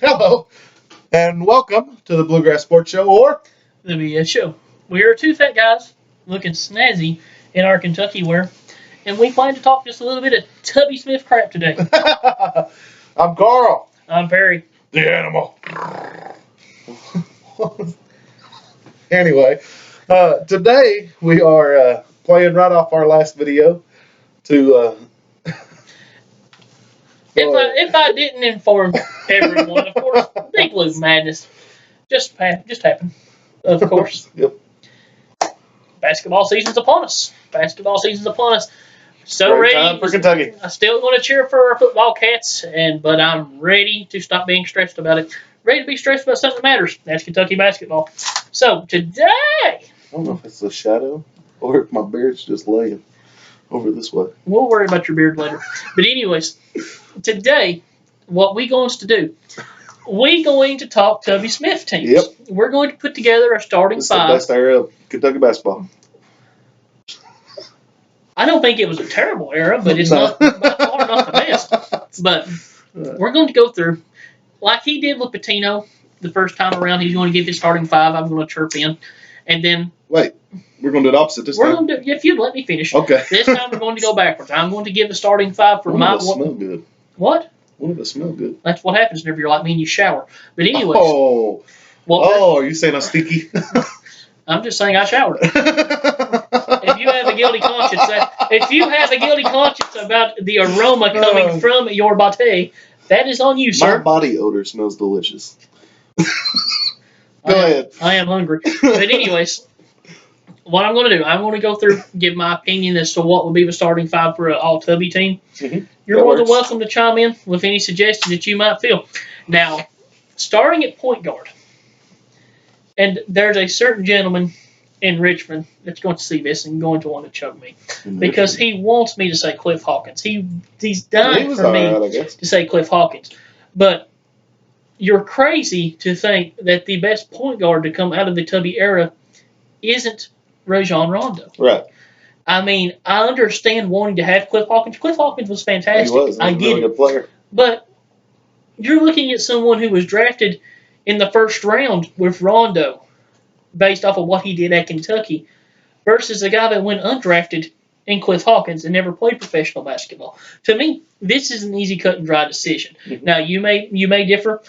Hello, and welcome to the Bluegrass Sports Show, or The BS Show. We are two fat guys looking snazzy in our Kentucky wear, and we plan to talk just a little bit of Tubby Smith crap today. I'm Carl, I'm Perry. the animal. Anyway, today we are playing right off our last video to. If I didn't inform everyone, of course, Big Blue Madness just happened. Of course, Yep. basketball season's upon us. So Great ready time for Kentucky. I'm still going to cheer for our football cats, but I'm ready to stop being stressed about it. Ready to be stressed about something that matters. That's Kentucky basketball. So today, I don't know if it's the shadow or if my beard's just laying over this way. we'll worry about your beard later. But anyways, today, what we going to do? We going to talk Tubby Smith teams. Yep. We're going to put together a starting It's the five. best era of Kentucky basketball. I don't think it was a terrible era, but it's not by far not the best. But we're going to go through, like he did with Patino the first time around. He's going to give his starting five. I'm going to chirp in. And then Wait, we're going to do it opposite this we're time? going to, if you'd let me finish. Okay. This time we're going to go backwards. I'm going to give the starting five for my. Smell good. What? Wouldn't it smell good? That's what happens whenever you're like me and you shower. But anyways. Are you saying I'm stinky? I'm just saying I showered. If you have a guilty conscience about the aroma coming from your bate, that is on you, sir. My body odor smells delicious. Go ahead. I am hungry. But anyways, what I'm going to do, I'm going to go through, give my opinion as to what would be the starting five for an all-Tubby team. Mm-hmm. You're more than welcome to chime in with any suggestions that you might feel. Now, starting at point guard, and there's a certain gentleman in Richmond that's going to see this and going to want to choke me because he wants me to say Cliff Hawkins. He's dying for me to say Cliff Hawkins. But you're crazy to think that the best point guard to come out of the Tubby era isn't Rajon Rondo. Right. I mean, I understand wanting to have Cliff Hawkins. Cliff Hawkins was fantastic. He was. I get a good player. But you're looking at someone who was drafted in the first round with Rondo based off of what he did at Kentucky versus a guy that went undrafted in Cliff Hawkins and never played professional basketball. To me, this is an easy cut and dry decision. Mm-hmm. Now, you may differ.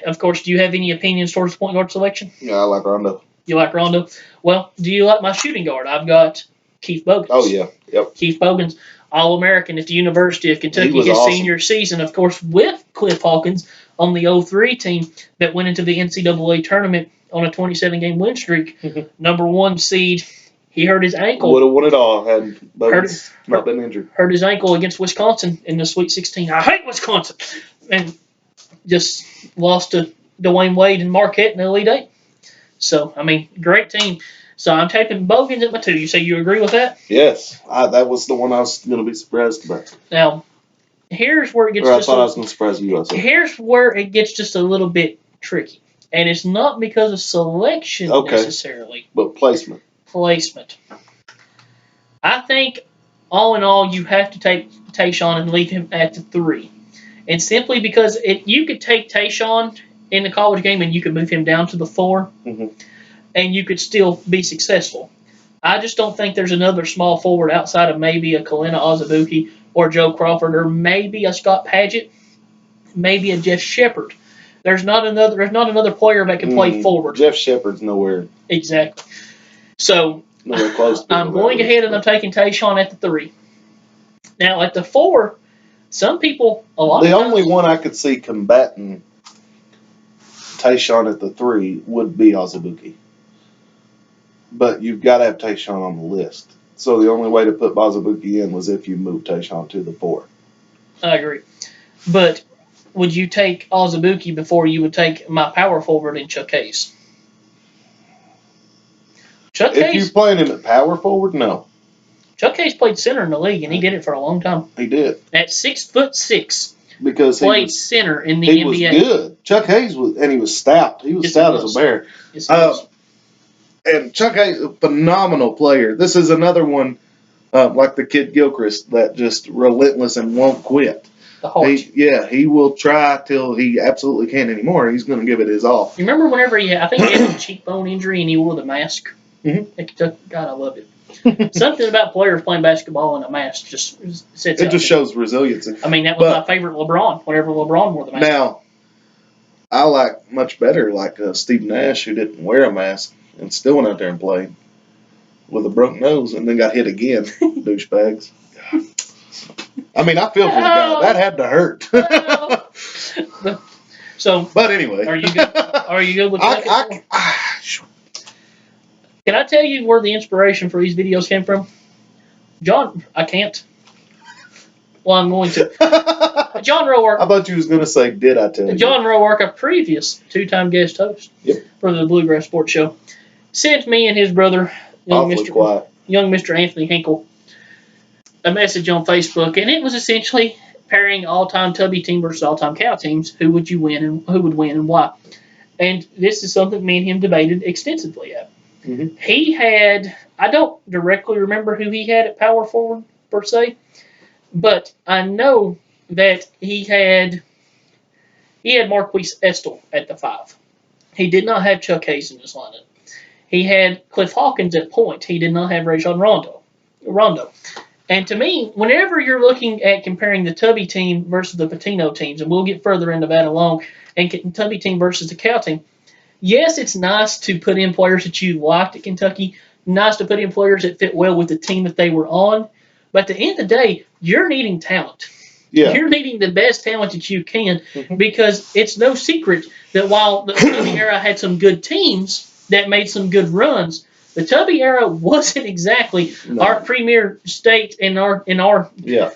Of course, do you have any opinions towards the point guard selection? Yeah, I like Rondo. You like Rondo? Well, do you like my shooting guard? I've got Keith Bogans. Oh, yeah. Yep. Keith Bogans, All-American at the University of Kentucky his awesome. Senior season, of course, with Cliff Hawkins on the 03 team that went into the NCAA tournament on a 27-game win streak. Number one seed. He hurt his ankle. Would have won it all had Bogans not been injured. Hurt his ankle against Wisconsin in the Sweet 16. I hate Wisconsin. And just lost to Dwayne Wade and Marquette in the Elite Eight. So, I mean, great team. So I'm taking Bogans at my 2. You say you agree with that? Yes. That was the one I was going to be surprised about. Now, here's where it gets I thought I was going to surprise you also. Here's where it gets just a little bit tricky. And it's not because of selection necessarily. But placement. I think, all in all, you have to take Tayshaun and leave him at the 3. And simply because you could take Tayshaun in the college game and you could move him down to the 4, and you could still be successful. I just don't think there's another small forward outside of maybe a Kalina Azubuike or Joe Crawford or maybe a Scott Padgett, maybe a Jeff Shepard. There's not another player that can play forward. Jeff Shepard's nowhere. Exactly. So nowhere close to I'm going ahead and I'm taking Tayshaun at the 3. Now at the 4, some people the only one I could see combating Tayshaun at the 3 would be Azubuike. But you've got to have Tayshaun on the list. So the only way to put Azubuike in was if you moved Tayshaun to the 4. I agree. But would you take Azubuike before you would take my power forward in Chuck Hayes? If you're playing him at power forward, no. Chuck Hayes played center in the league, and he did it for a long time. He did. At 6'6", because he played center in the NBA. He was good. Chuck Hayes was stout. He was stout as a bear. Yes, he was. And Chuck Hayes, a phenomenal player. This is another one, like the kid Gilchrist, that just relentless and won't quit. The heart. He will try till he absolutely can't anymore. He's going to give it his all. You remember whenever I think he had a cheekbone injury and he wore the mask? Mm-hmm. God, I love it. Something about players playing basketball in a mask just sets it just shows resiliency. I mean, that was my favorite LeBron. Whenever LeBron wore the mask. Now, I like much better Steve Nash, who didn't wear a mask and still went out there and played with a broken nose and then got hit again. Douchebags. I mean, I feel for the guy. That had to hurt. But anyway, are you good? Are you good with that? Can I tell you where the inspiration for these videos came from? John, I can't. Well, I'm going to. John Roark. I thought you was going to say, did I tell you? John Roark, a previous two-time guest host for the Bluegrass Sports Show, sent me and his brother, young Mr. Anthony Hinkle, a message on Facebook, and it was essentially pairing all-time Tubby team versus all-time Cow teams. Who would you win and who would win and why? And this is something me and him debated extensively at. Mm-hmm. He had, I don't directly remember who he had at power forward per se, but I know that he had Marquise Estel at the 5. He did not have Chuck Hayes in his lineup. He had Cliff Hawkins at point. He did not have Rajon Rondo. And to me, whenever you're looking at comparing the Tubby team versus the Patino teams, and we'll get further into that along, and Tubby team versus the Cow team, yes, it's nice to put in players that you liked at Kentucky, nice to put in players that fit well with the team that they were on, but at the end of the day, you're needing talent. Yeah. You're needing the best talent that you can, because it's no secret that while the Tubby era had some good teams that made some good runs, the Tubby era wasn't exactly our premier state in our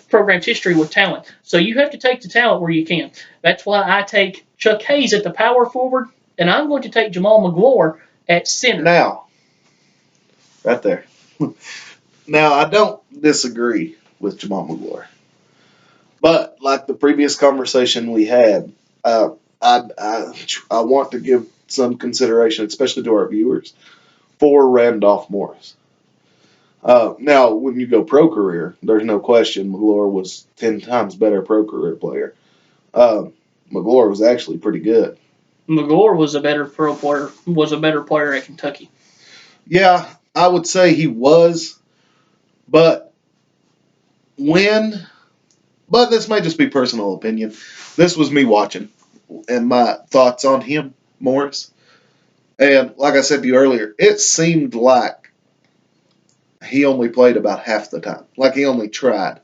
program's history with talent. So you have to take the talent where you can. That's why I take Chuck Hayes at the power forward, and I'm going to take Jamal McGloire at center. Now, right there. Now, I don't disagree with Jamal McGloire. But like the previous conversation we had, I want to give some consideration, especially to our viewers, for Randolph Morris. Now, when you go pro career, there's no question McGloire was 10 times better pro career player. McGloire was actually pretty good. McGloire was a better pro player. Was a better player at Kentucky. Yeah, I would say he was, but this may just be personal opinion. This was me watching and my thoughts on him, Morris. And like I said to you earlier, it seemed like he only played about half the time. Like he only tried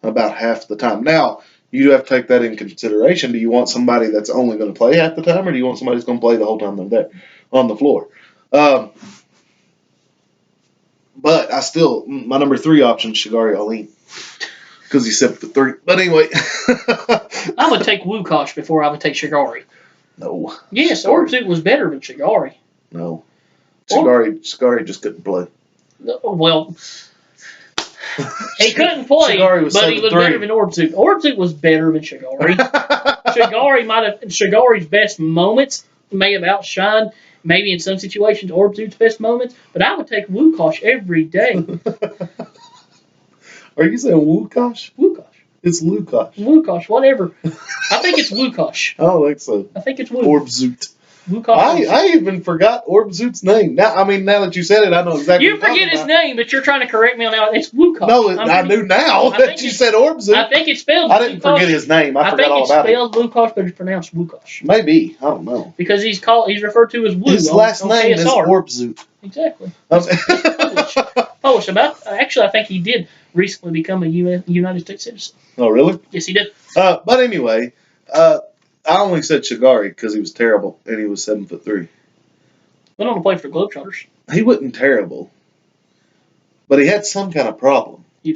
about half the time. Now, you do have to take that in consideration. Do you want somebody that's only going to play half the time, or do you want somebody that's going to play the whole time they're there on the floor? But I still, my number 3 option is Shagari Aline, because he's 7'3". But anyway. I would take Wukosh before I would take Shagari. No. Yes, Orbzut was better than Shagari. No. Shagari just couldn't play. Well, he couldn't play, but he was better than Orbzut. Orbzut was better than Shagari. Shagari's best moments may have outshined, maybe in some situations, Orbzut's best moments, but I would take Wukosh every day. Are you saying Wukosh? Wukosh. It's Lukosh. Wukosh, whatever. I think it's Wukosh. I don't think so. I think it's Orbzut. Wukosh. I even forgot Orbzut's name. Now that you said it, I know exactly. You forget his name, but you're trying to correct me on that. It's Wukosh. No, I knew now that you said Orbzut. I think it's spelled. I didn't forget his name. I forgot all about it. I think it's spelled Wukosh, but it's pronounced Wukosh. Maybe, I don't know. Because he's referred to as Wu. His last name is Orbzut. Exactly. Polish. Actually, I think he did recently become a United States citizen. Oh, really? Yes, he did. But anyway, I only said Shagari because he was terrible and he was 7'3". Went on to play for the Globetrotters. He wasn't terrible, but he had some kind of problem. He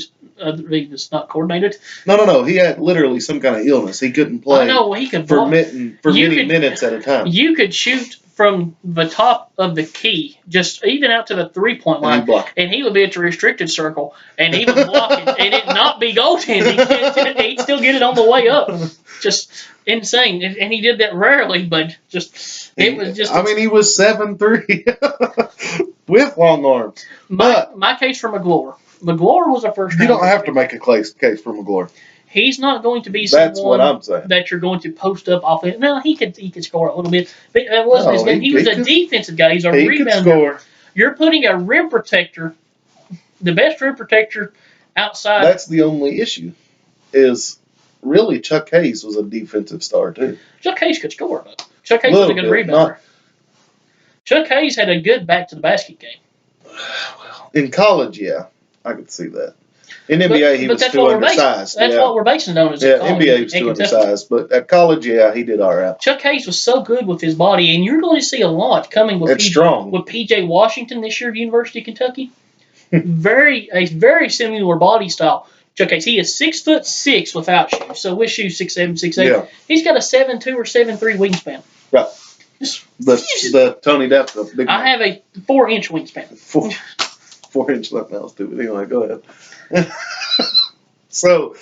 was not coordinated. No. He had literally some kind of illness. He couldn't play. He could for many minutes at a time. You could shoot from the top of the key, just even out to the 3-point line, and he would be at the restricted circle, and he would block it, and it not be goaltending. He'd still get it on the way up. Just insane, and he did that rarely, but it was just. I mean, he was 7'3" with long arms. My case for McGloire. McGloire was a first. You don't have to make a case for McGloire. He's not going to be That's what someone I'm saying. that you're going to post up offense. No, he could score a little bit, but that wasn't his No, game. He was a defensive guy. He's a he could rebounder. score. You're putting a rim protector, the best rim protector outside. That's the only issue. Is really Chuck Hayes was a defensive star too. Chuck Hayes could score, though. Chuck Hayes was a good rebounder. Chuck Hayes had a good back to the basket game. Well, in college, yeah, I could see that. In NBA, he was too undersized. That's what we're basing it on. Yeah, NBA he was too undersized, but at college, yeah, he did all right. Chuck Hayes was so good with his body, and you're going to see a lot coming with PJ Washington this year of University of Kentucky. A very similar body style. Chuck Hayes, he is 6'6" without shoes. So with shoes, 6'7", 6'8". Yeah. He's got a 7'2" or 7'3" wingspan. Right. The Tony Depp, the big. I have a 4-inch wingspan. 4-inch left now, stupid. Anyway, go ahead. So,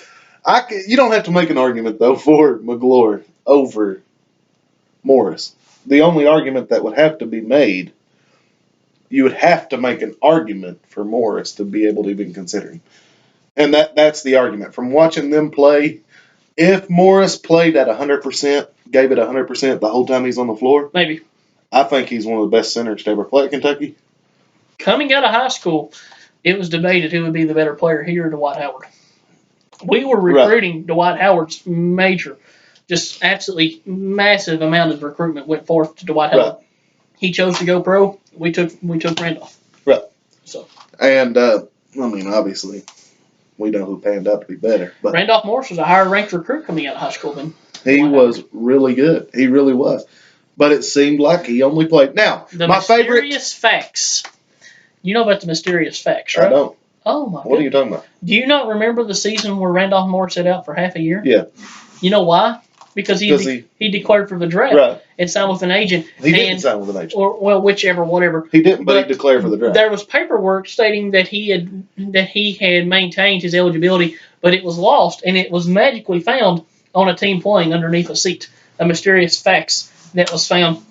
you don't have to make an argument though for McGlory over Morris. The only argument that would have to be made, you would have to make an argument for Morris to be able to even consider him. And that's the argument. From watching them play, if Morris played at 100%, gave it 100% the whole time he's on the floor, maybe. I think he's one of the best centers to ever play at Kentucky. Coming out of high school, it was debated who would be the better player, he or Dwight Howard. We were recruiting Dwight Howard's just absolutely massive amount of recruitment went forth to Dwight Howard. Right. He chose to go pro. We took Randolph. Right. So. And obviously, we know who panned out to be better. But Randolph Morris was a higher ranked recruit coming out of high school than he was really good. He really was. But it seemed like he only played. Now, my favorite. Mysterious facts. You know about the mysterious facts, right? I don't. Oh, my God. What are you talking about? Do you not remember the season where Randolph Morris sat out for half a year? Yeah. You know why? Because he declared for the draft and signed with an agent. He didn't sign with an agent. Whatever. He didn't, but he declared for the draft. There was paperwork stating that he had maintained his eligibility, but it was lost, and it was magically found on a team playing underneath a seat. A mysterious fax that was found.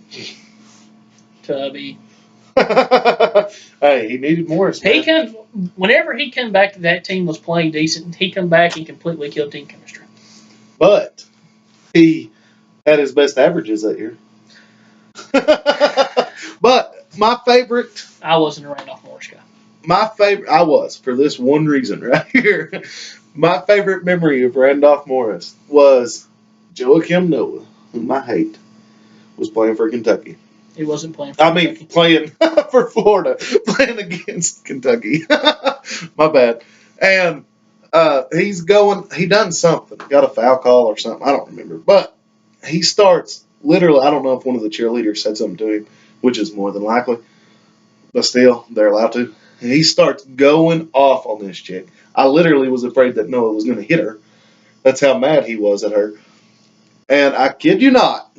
Tubby. Hey, he needed Morris. Whenever he came back to that team was playing decent, he come back and completely killed team chemistry. But he had his best averages that year. But my favorite. I wasn't a Randolph Morris guy. I was, for this one reason right here. My favorite memory of Randolph Morris was Joakim Noah, whom I hate, was playing for Kentucky. He wasn't playing for Kentucky. Playing for Florida, playing against Kentucky. My bad. And he done something, got a foul call or something, I don't remember. But he starts, literally, I don't know if one of the cheerleaders said something to him, which is more than likely, but still, they're allowed to. And he starts going off on this chick. I literally was afraid that Noah was going to hit her. That's how mad he was at her. And I kid you not,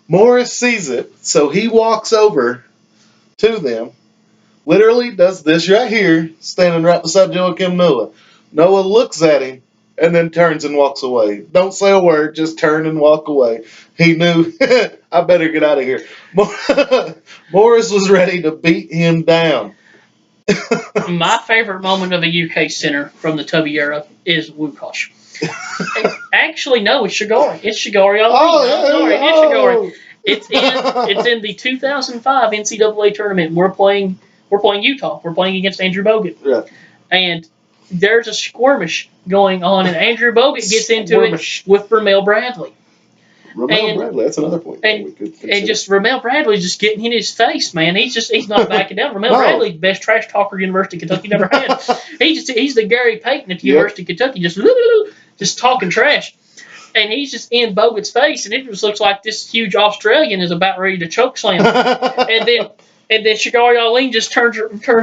Morris sees it, so he walks over to them, literally does this right here, standing right beside Joakim Noah. Noah looks at him and then turns and walks away. Don't say a word, just turn and walk away. He knew, I better get out of here. Morris was ready to beat him down. My favorite moment of a UK center from the Tubby era is Wukosh. Actually, no, it's Shigari. It's Shigari. It's in the 2005 NCAA tournament. We're playing Utah. We're playing against Andrew Bogut. Yeah. And there's a skirmish going on, and Andrew Bogut gets into it with Ramel Bradley. Bradley, that's another point. And just Ramel Bradley's just getting in his face, man. He's not backing down. Ramel Bradley, best trash talker University of Kentucky never had. He's the Gary Payton at the University of Kentucky, just talking trash. And he's just in Bogut's face, and it just looks like this huge Australian is about ready to choke slam. And then Shigari Aline just turns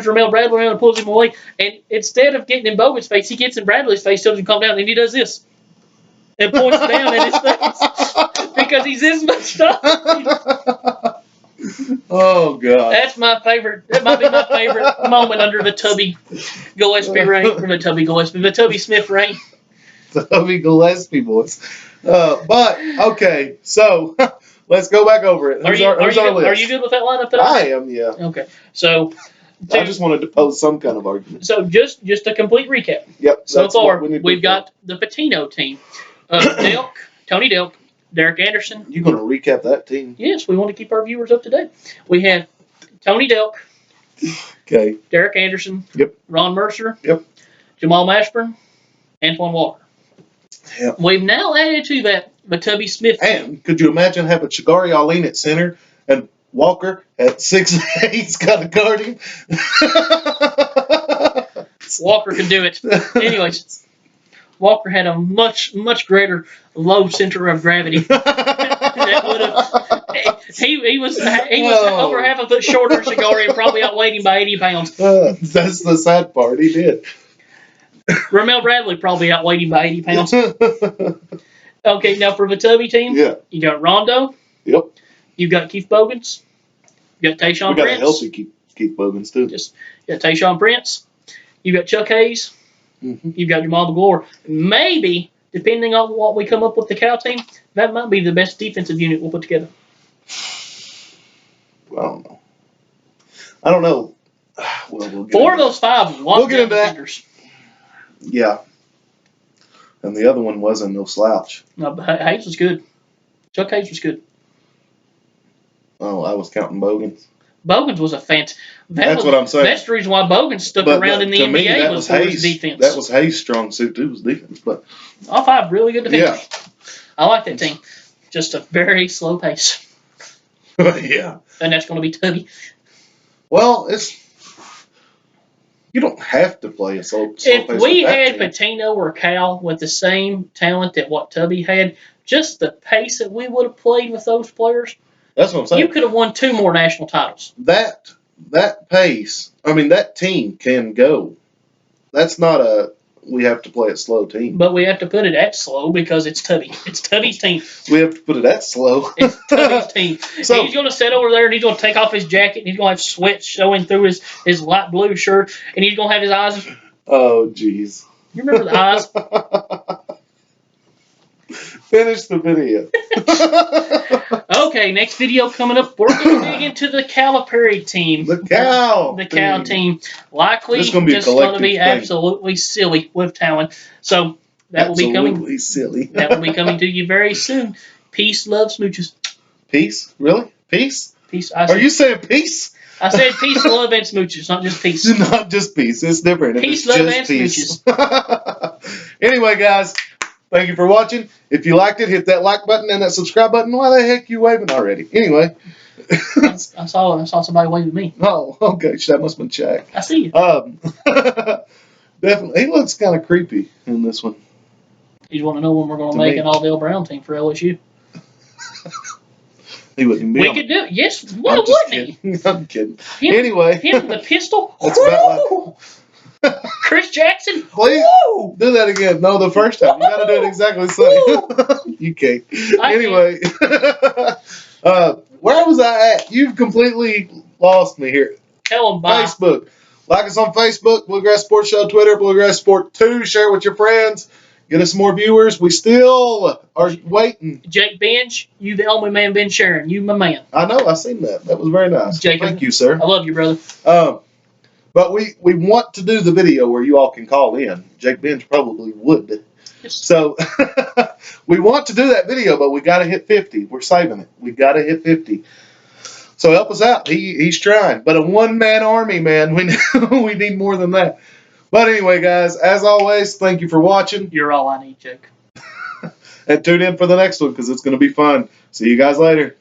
Ramel Bradley around and pulls him away. And instead of getting in Bogut's face, he gets in Bradley's face, tells him to calm down, and he does this. And points down at his face because he's this much up. Oh, God. That's my favorite. That might be my favorite moment under the Tubby Gillespie reign. Or the Tubby Smith reign. Tubby Gillespie boys. But, okay, so let's go back over it. Who's our list? Are you good with that lineup? I am, yeah. Okay, so I just wanted to pose some kind of argument. So just a complete recap. Yep. So far, we've got the Patino team of Delk, Tony Delk, Derek Anderson. You going to recap that team? Yes, we want to keep our viewers up to date. We have Tony Delk. Okay. Derek Anderson. Yep. Ron Mercer. Yep. Jamal Mashburn. Antoine Walker. Yep. We've now added to that the Tubby Smith team. And could you imagine having Shagari Aline at center and Walker at 6'8"'s got to guard him? Walker can do it. Anyways, Walker had a much greater low center of gravity. That would have. He was over half a foot shorter than Shagari and probably outweighed him by 80 pounds. That's the sad part. He did. Ramel Bradley probably outweighed him by 80 pounds. Okay, now for the Tubby team, you got Rondo. Yep. You got Keith Bogans. You got Tayshaun Prince. We got a healthy Keith Bogans too. You got Tayshaun Prince. You got Chuck Hayes. Mm-hmm. You got Jamal McGlure. Maybe, depending on what we come up with the Cal team, that might be the best defensive unit we'll put together. I don't know. Well, we'll get 4 of those 5 we'll get into defenders. Yeah. And the other one wasn't no slouch. No, but Hayes was good. Chuck Hayes was good. Oh, I was counting Bogans. Bogans was a That's what I'm saying. That's the reason why Bogans stuck around in the NBA was for his defense. That was Hayes' strong suit too, was defense. But all 5 really good defenders. Yeah. I like that team. Just a very slow pace. Yeah. And that's going to be Tubby. Well, you don't have to play a slow pace. If we had team. Patino or Cal with the same talent that what Tubby had, just the pace that we would have played with those players, that's what I'm saying. You could have won 2 more national titles. That pace, that team can go. That's not we have to play a slow team. But we have to put it at slow because it's Tubby. It's Tubby's team. We have to put it at slow. It's Tubby's team. So, he's going to sit over there and he's going to take off his jacket and he's going to have sweat showing through his light blue shirt and he's going to have his eyes. Oh, jeez. You remember the eyes? Finish the video. Okay, next video coming up. We're going to dig into the Calipari team. The Cal team. Likely just going to be absolutely silly with talent. So that will be coming. Absolutely silly. That will be coming to you very soon. Peace, love, smooches. Peace? Really? Peace? Peace. Are you saying peace? I said peace, love, and smooches, not just peace. Not just peace. It's different. Peace, love, and smooches. Anyway, guys. Thank you for watching. If you liked it, hit that like button and that subscribe button. Why the heck you waving already? Anyway. I saw somebody waving at me. Oh, okay. That must have been Shaq. I see you. Definitely. He looks kind of creepy in this one. You want to know when we're going to make an all-Dale Brown team for LSU? He wouldn't be. We could do it. Yes. Why wouldn't he? I'm kidding. Anyway. Him, the pistol. That's about Chris Jackson. Please do that again. No, the first time. You got to do it exactly the same. You can't. Anyway. Where was I at? You've completely lost me here. Tell them bye. Facebook. Like us on Facebook, Bluegrass Sports Show, Twitter, Bluegrass Sport 2. Share with your friends. Get us more viewers. We still are waiting. Jake Benj, you the only man been sharing. You my man. I know. I seen that. That was very nice. Jake, thank you, sir. I love you, brother. But we want to do the video where you all can call in. Jake Benj probably would. Yes. So we want to do that video, but we got to hit 50. We're saving it. We got to hit 50. So help us out. He's trying. But a one-man army, man. We need more than that. But anyway, guys, as always, thank you for watching. You're all I need, Jake. And tune in for the next one because it's going to be fun. See you guys later.